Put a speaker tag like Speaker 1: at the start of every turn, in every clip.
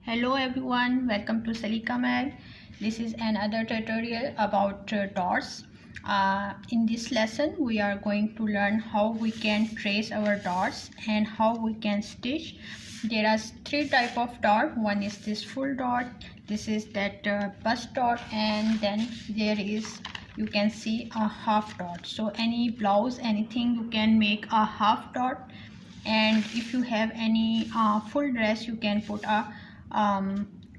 Speaker 1: Hello everyone, welcome to Saliqa Mag. This is another tutorial about dots. In this lesson we are going to learn how we can trace our dots and how we can stitch. There are three types of dot. One is this full dot, this is that bust dot, and then there is, you can see, a half dot. So any blouse, anything, you can make a half dot, and if you have any full dress, you can put a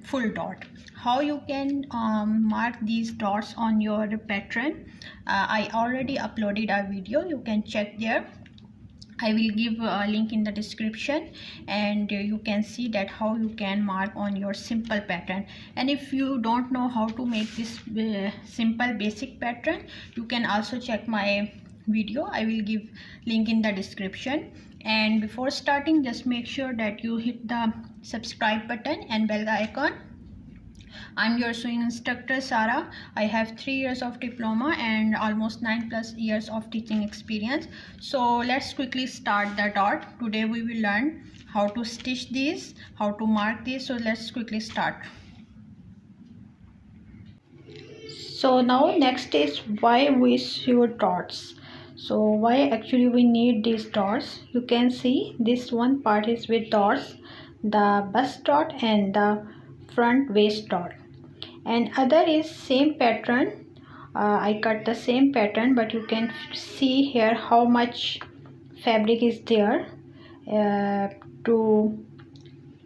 Speaker 1: full dot. How you can mark these dots on your pattern, I already uploaded a video, you can check there. I will give a link in the description, and you can see that how you can mark on your simple pattern. And if you don't know how to make this simple basic pattern, you can also check my video. I will give link in the description. And before starting, just make sure that you hit the subscribe button and bell icon. I'm your sewing instructor Sara. I have 3 years of diploma and almost 9+ years of teaching experience. So let's quickly start the dot. Today we will learn how to stitch these, how to mark these. So let's quickly start. So now next is why we sew dots. So why actually we need these dots? You can see this one part is with dots, the bust dot and the front waist dot, and other is same pattern. I cut the same pattern, but you can see here how much fabric is there to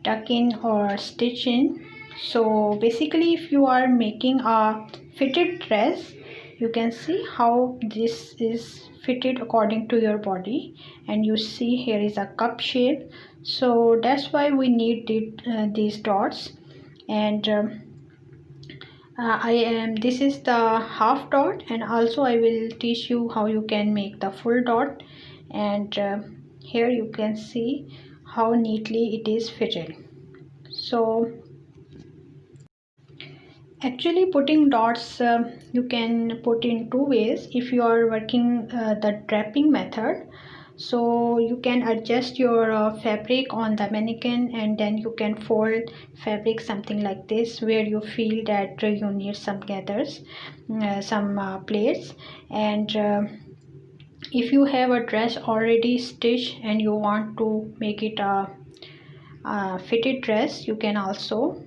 Speaker 1: tuck in or stitch in. So basically, if you are making a fitted dress, you can see how this is fitted according to your body, and you see here is a cup shape. So that's why we need these dots. And this is the half dot, and also I will teach you how you can make the full dot. And here you can see how neatly it is fitted. So actually putting dots you can put in two ways. If you are working the draping method, so you can adjust your fabric on the mannequin, and then you can fold fabric something like this, where you feel that you need some gathers, some plates. And if you have a dress already stitched and you want to make it a fitted dress, you can also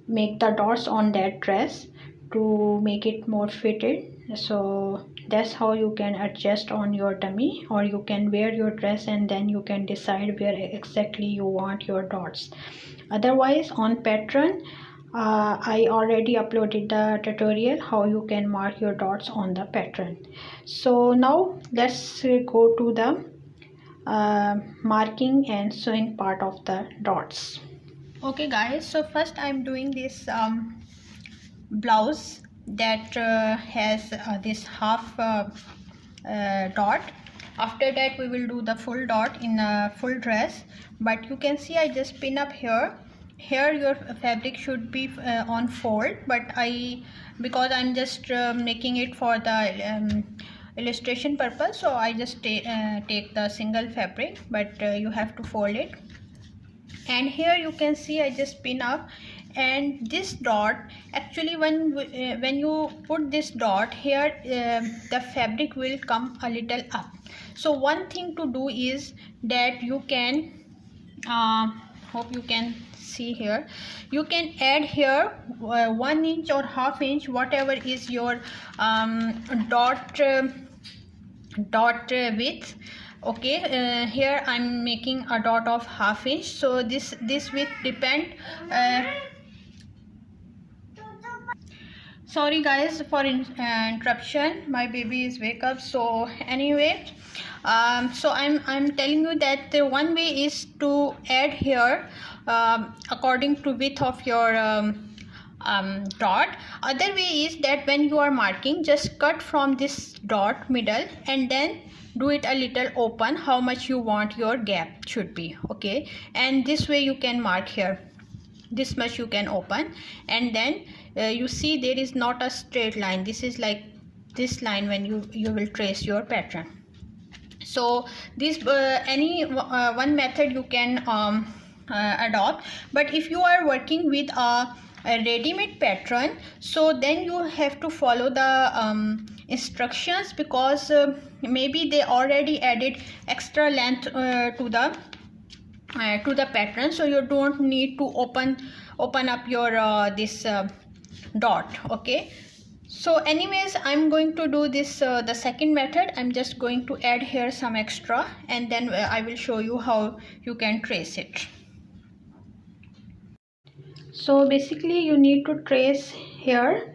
Speaker 1: make the dots on that dress to make it more fitted. So that's how you can adjust on your dummy, or you can wear your dress and then you can decide where exactly you want your dots. Otherwise, on pattern, I already uploaded the tutorial how you can mark your dots on the pattern. So now let's go to the marking and sewing part of the dots. Okay guys, so first I'm doing this blouse that has this half dot. After that we will do the full dot in a full dress. But you can see I just pin up here. Here your fabric should be on fold, but because I'm just making it for the illustration purpose, so I just take the single fabric, but you have to fold it. And here you can see I just pin up, and this dot actually when you put this dot here, the fabric will come a little up. So one thing to do is that you can hope you can see here, you can add here 1 inch or ½ inch, whatever is your dot width. Okay, here I'm making a dot of ½ inch, so this width depend. Sorry guys for interruption, my baby is wake up. So anyway, so I'm telling you that the one way is to add here according to width of your dot. Other way is that when you are marking, just cut from this dot middle and then do it a little open, how much you want your gap should be. Okay, and this way you can mark here, this much you can open, and then you see there is not a straight line. This is like this line when you will trace your pattern. So this any one method you can adopt. But if you are working with a ready-made pattern, so then you have to follow the instructions, because maybe they already added extra length to the pattern, so you don't need to open up your this dot. Okay, so anyways, I'm going to do this the second method. I'm just going to add here some extra, and then I will show you how you can trace it. So basically you need to trace here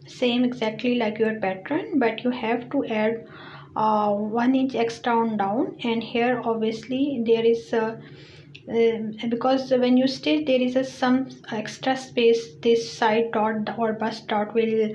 Speaker 1: same exactly like your pattern, but you have to add 1 inch extra on down. And here obviously there is because when you stitch there is some extra space. This side dot or bust dot will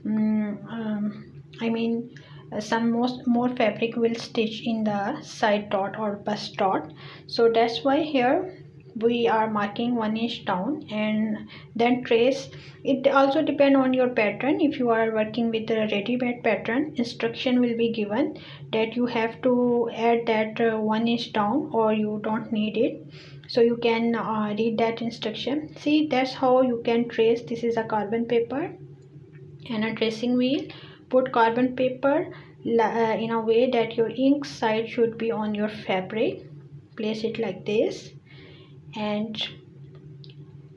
Speaker 1: I mean some more fabric will stitch in the side dot or bust dot. So that's why here we are marking 1 inch down and then trace. It also depend on your pattern. If you are working with a ready-made pattern, instruction will be given that you have to add that 1 inch down, or you don't need it. So you can read that instruction. See, that's how you can trace. This is a carbon paper and a tracing wheel. Put carbon paper in a way that your ink side should be on your fabric. Place it like this and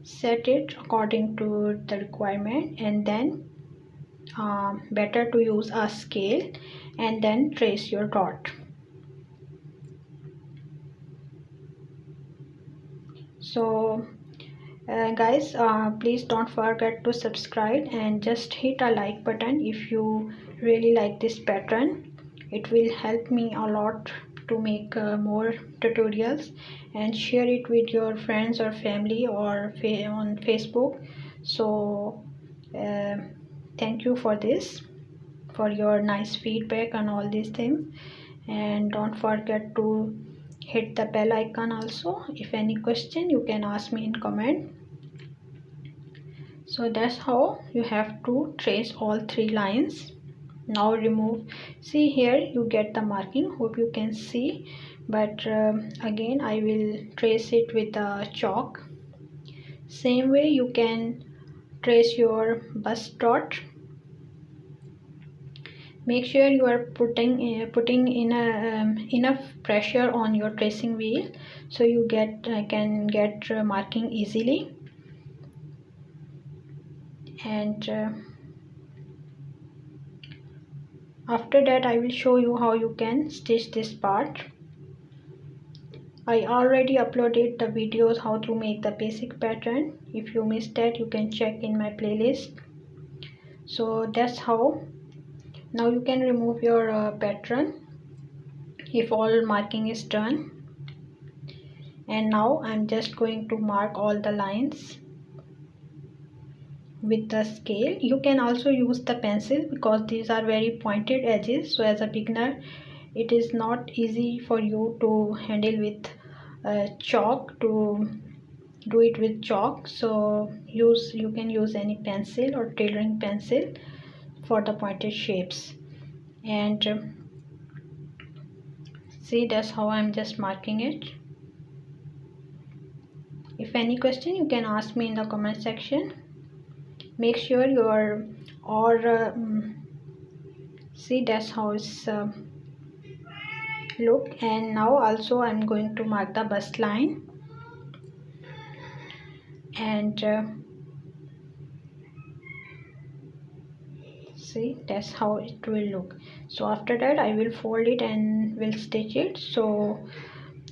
Speaker 1: set it according to the requirement, and then better to use a scale and then trace your dot. So guys, please don't forget to subscribe and just hit a like button if you really like this pattern. It will help me a lot to make more tutorials, and share it with your friends or family or on Facebook. So thank you for this, for your nice feedback and all these things. And don't forget to hit the bell icon also. If any question, you can ask me in comment. So that's how you have to trace all 3 lines. Now remove. See, here you get the marking, hope you can see, but again I will trace it with a chalk. Same way you can trace your bust dot. Make sure you are putting in enough pressure on your tracing wheel so you can get marking easily. And after that I will show you how you can stitch this part. I already uploaded the videos how to make the basic pattern. If you missed that, you can check in my playlist. So that's how. Now you can remove your pattern if all marking is done. And now I'm just going to mark all the lines with the scale. You can also use the pencil because these are very pointed edges, so as a beginner it is not easy for you to handle with chalk, to do it with chalk. So you can use any pencil or tailoring pencil for the pointed shapes. And see, that's how I'm just marking it. If any question, you can ask me in the comment section. Make sure your see, that's how it's look. And now also I'm going to mark the bust line, and see, that's how it will look. So after that I will fold it and will stitch it. So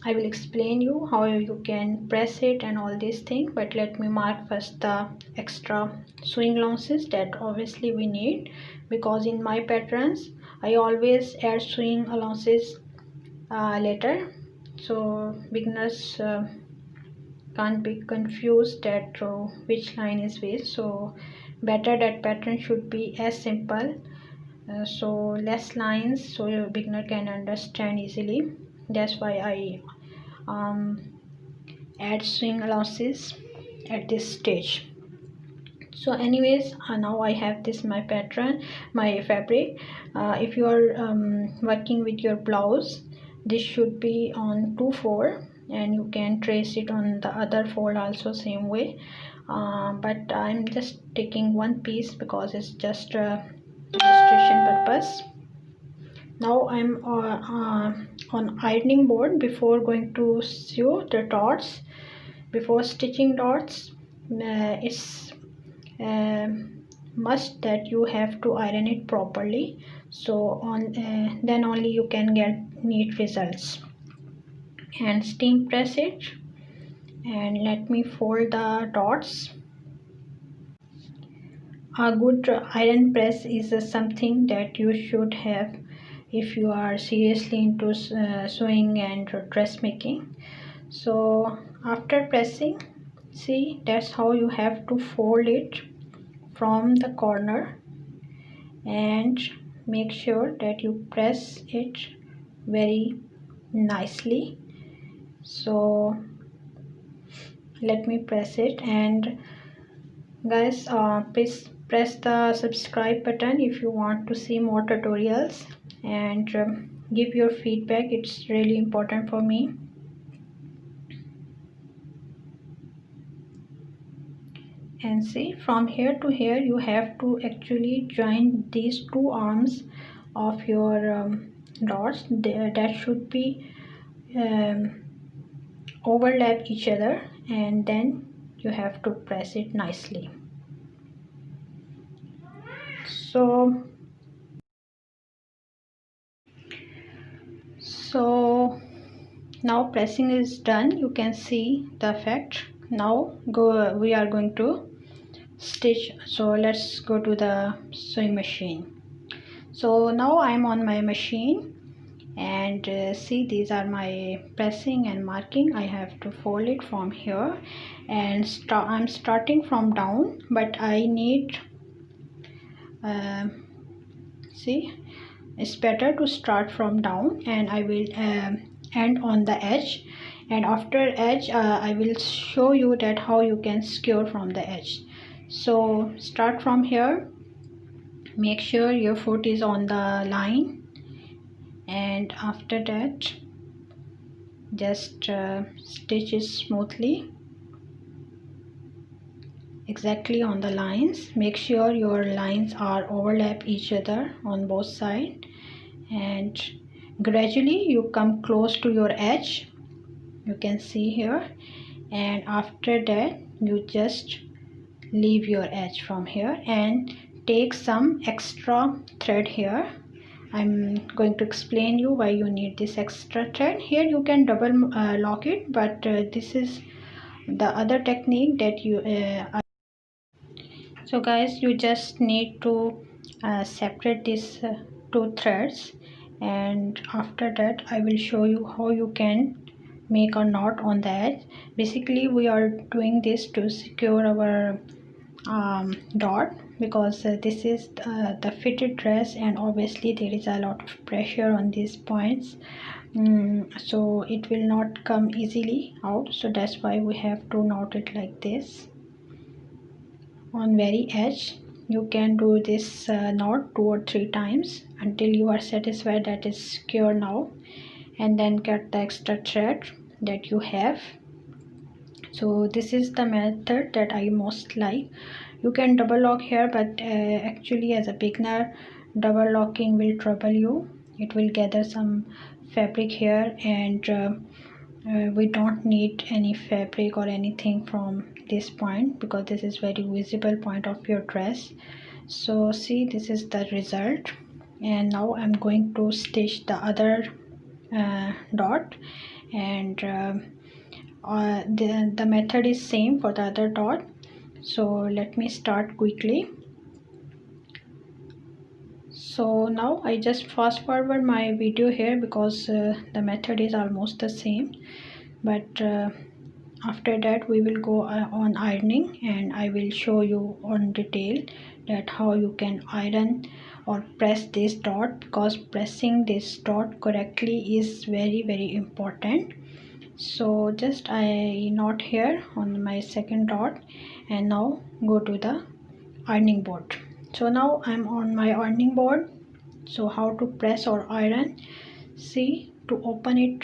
Speaker 1: I will explain you how you can press it and all these things, but let me mark first the extra sewing allowances that obviously we need, because in my patterns I always add sewing allowances later, so beginners can't be confused that which line is which. So better that pattern should be as simple, so less lines, so your beginner can understand easily. That's why I add sewing allowances at this stage. So anyways, now I have this my pattern, my fabric. If you are working with your blouse, this should be on 2/4. and you can trace it on the other fold also same way, but I'm just taking one piece because it's just a illustration purpose. Now I'm on ironing board. Before going to sew the dots, before stitching dots, it's must that you have to iron it properly, so on then only you can get neat results. And steam press it, and let me fold the dots. A good iron press is something that you should have if you are seriously into sewing and dressmaking. So after pressing, see, that's how you have to fold it from the corner, and make sure that you press it very nicely. So let me press it, and guys, please press the subscribe button if you want to see more tutorials, and give your feedback. It's really important for me. And see, from here to here you have to actually join these two arms of your dots. That should be overlap each other, and then you have to press it nicely. So now pressing is done. You can see the effect. Now we are going to stitch. So let's go to the sewing machine. So now I'm on my machine, and see, these are my pressing and marking. I have to fold it from here, and I'm starting from down, but I need see, it's better to start from down, and I will end on the edge, and after edge I will show you that how you can skewer from the edge. So start from here, make sure your foot is on the line, and after that just stitch it smoothly exactly on the lines. Make sure your lines are overlap each other on both sides, and gradually you come close to your edge, you can see here, and after that you just leave your edge from here and take some extra thread here. I'm going to explain you why you need this extra thread. Here you can double lock it, but this is the other technique that you so guys, you just need to separate these two threads, and after that I will show you how you can make a knot on the edge. Basically we are doing this to secure our dot, because this is the fitted dress, and obviously there is a lot of pressure on these points, so it will not come easily out. So that's why we have to knot it like this on very edge. You can do this knot 2 or 3 times until you are satisfied that it's secure now, and then get the extra thread that you have. So this is the method that I most like. You can double lock here, but actually as a beginner double locking will trouble you. It will gather some fabric here, and we don't need any fabric or anything from this point, because this is very visible point of your dress. So see, this is the result, and now I'm going to stitch the other dot, and the method is same for the other dot. So let me start quickly. So now I just fast forward my video here, because the method is almost the same, but after that we will go on ironing, and I will show you on detail that how you can iron or press this dot, because pressing this dot correctly is very important. So just I knot here on my second dot, and now go to the ironing board. So now I'm on my ironing board. So how to press or iron? See, to open it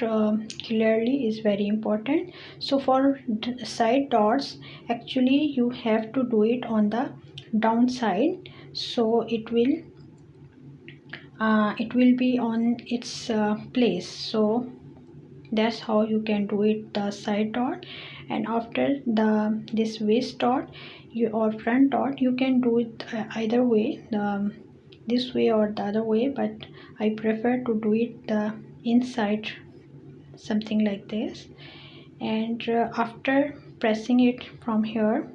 Speaker 1: clearly is very important. So for side dots, actually you have to do it on the down side, so it will be on its place. So that's how you can do it, the side dot. And after this waist dot or front dot, you can do it either way, this way or the other way, but I prefer to do it the inside, something like this. And after pressing it from here,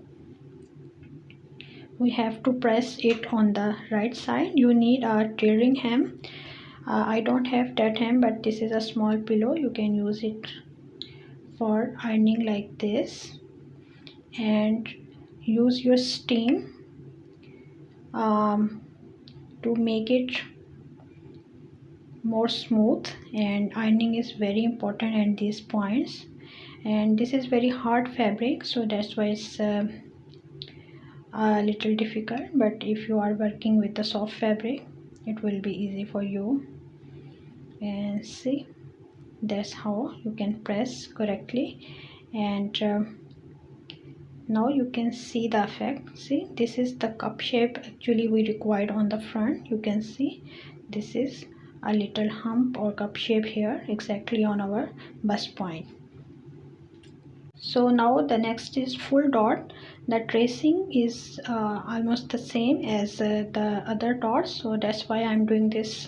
Speaker 1: we have to press it on the right side. You need a tailoring hem. I don't have that hem, but this is a small pillow, you can use it for ironing like this. And use your steam to make it more smooth, and ironing is very important at these points. And this is very hard fabric, so that's why it's a little difficult, but if you are working with the soft fabric, it will be easy for you. And see, that's how you can press correctly. And now you can see the effect. See, this is the cup shape actually we required on the front. You can see this is a little hump or cup shape here, exactly on our bust point. So now the next is full dot. The tracing is almost the same as the other dots, so that's why I'm doing this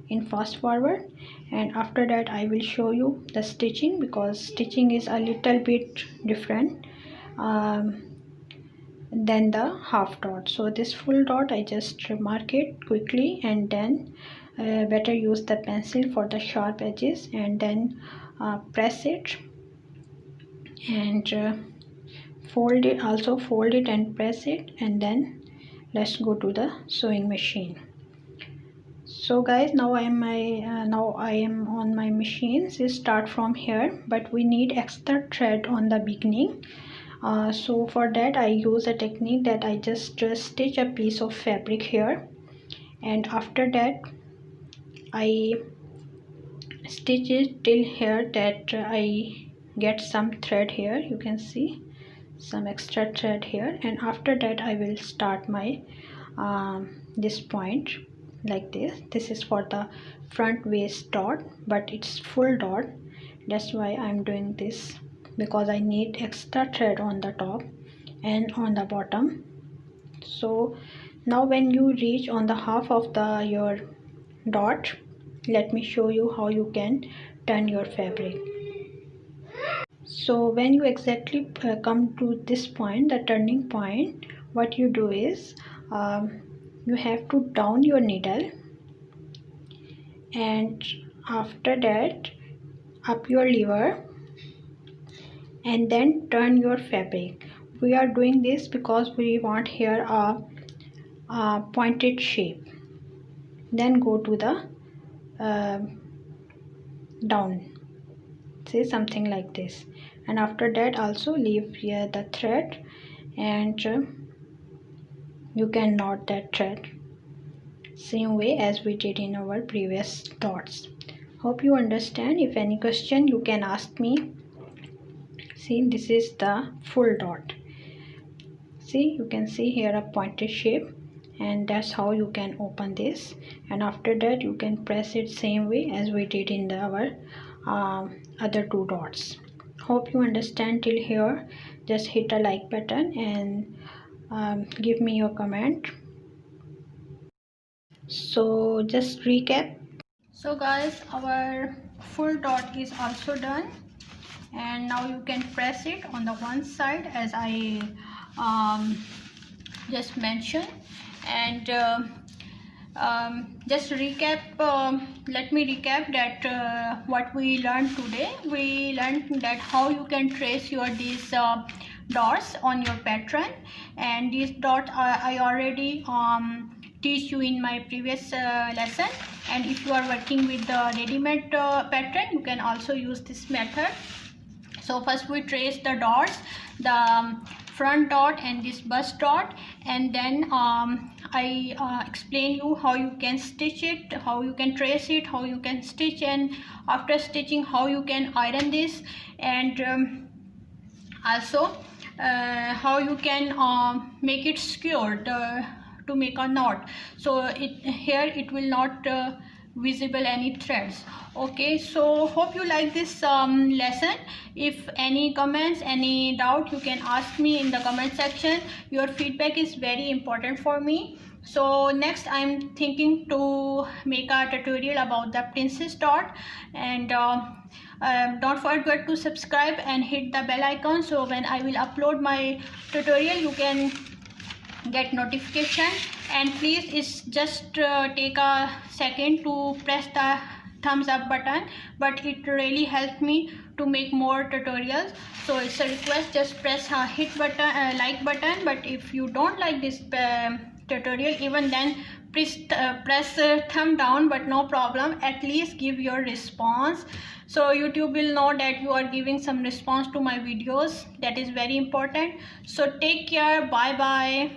Speaker 1: in fast forward. And after that I will show you the stitching, because stitching is a little bit different than the half dot. So this full dot, I just mark it quickly, and then better use the pencil for the sharp edges, and then press it and fold it, also fold it and press it, and then let's go to the sewing machine. So guys, now I am on my machine. So start from here, but we need extra thread on the beginning. So for that I use a technique that I just stitch a piece of fabric here, and after that I stitch it till here, that I get some thread here. You can see some extra thread here, and after that I will start my this point like this. This is for the front waist dot, but it's full dot. That's why I'm doing this, because I need extra thread on the top and on the bottom. So now when you reach on the half of your dot, let me show you how you can turn your fabric. So when you exactly come to this point, the turning point, what you do is you have to down your needle, and after that up your lever, and then turn your fabric. We are doing this because we want here a pointed shape. Then go to the down, say something like this, and after that also leave here the thread, and you can knot that thread same way as we did in our previous dots. Hope you understand. If any question you can ask me. See, this is the full dot. See, you can see here a pointed shape, and that's how you can open this. And after that you can press it same way as we did in our other two dots. Hope you understand till here. Just hit a like button and give me your comment. So just recap. So guys, our full dot is also done, and now you can press it on the one side as I just mentioned. And just recap, let me recap that what we learned today. We learned that how you can trace these dots on your pattern, and these dots I already teach you in my previous lesson. And if you are working with the ready-made pattern, you can also use this method. So first we trace the dots, the front dot and this bust dot, and then I explain you how you can stitch it, how you can trace it, how you can stitch, and after stitching how you can iron this, and also how you can make it secured to make a knot, so here it will not visible any threads. Okay, so hope you like this lesson. If any comments, any doubt, you can ask me in the comment section. Your feedback is very important for me. So next I'm thinking to make a tutorial about the princess dot, and don't forget to subscribe and hit the bell icon, so when I will upload my tutorial you can get notification. And please, it's just take a second to press the thumbs up button, but it really helped me to make more tutorials. So it's a request, just press hit button, like button. But if you don't like this tutorial, even then press thumb down, but no problem, at least give your response, so YouTube will know that you are giving some response to my videos. That is very important. So take care, bye bye.